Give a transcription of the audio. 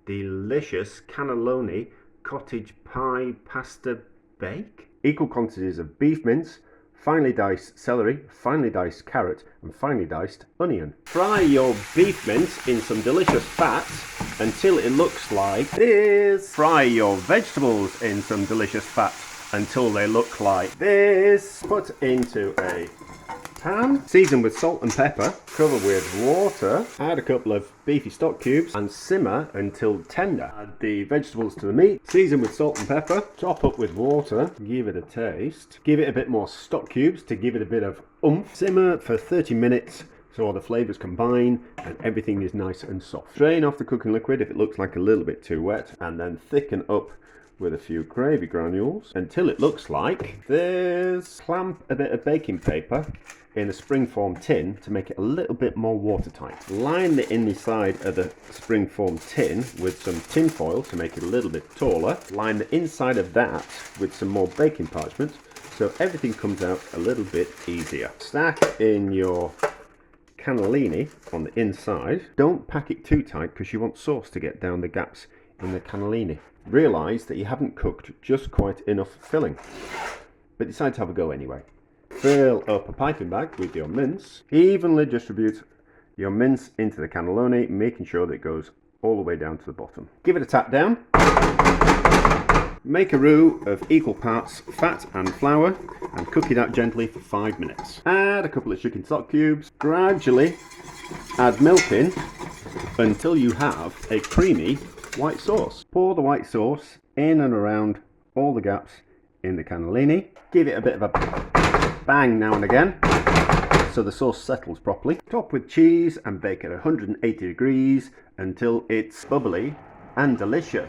delicious Cannelloni Cottage pie pasta bake. Equal quantities of beef mince, finely diced celery, finely diced carrot and finely diced onion. Fry your beef mince in some delicious fat until it looks like this. Fry your vegetables in some delicious fat until they look like this. Put into a pan, season with salt and pepper, cover with water, add a couple of beefy stock cubes and simmer until tender. Add the vegetables to the meat, season with salt and pepper, top up with water, give it a taste, give it a bit more stock cubes to give it a bit of oomph. Simmer for 30 minutes so all the flavours combine and everything is nice and soft. Drain off the cooking liquid if it looks like a little bit too wet, and then thicken up with a few gravy granules until it looks like this. Clamp a bit of baking paper in a springform tin to make it a little bit more watertight. Line the inside of the springform tin with some tin foil to make it a little bit taller. Line the inside of that with some more baking parchment so everything comes out a little bit easier. Stack in your cannellini on the inside. Don't pack it too tight because you want sauce to get down the gaps in the cannellini. Realise that you haven't cooked just quite enough filling, but decide to have a go anyway. Fill up a piping bag with your mince. Evenly distribute your mince into the cannelloni, making sure that it goes all the way down to the bottom. Give it a tap down. Make a roux of equal parts fat and flour and cook it out gently for 5 minutes. Add a couple of chicken stock cubes. Gradually add milk in until you have a creamy white sauce. Pour the white sauce in and around all the gaps in the cannellini. Give it a bit of a bang now and again so the sauce settles properly. Top with cheese and bake at 180 degrees until it's bubbly and delicious.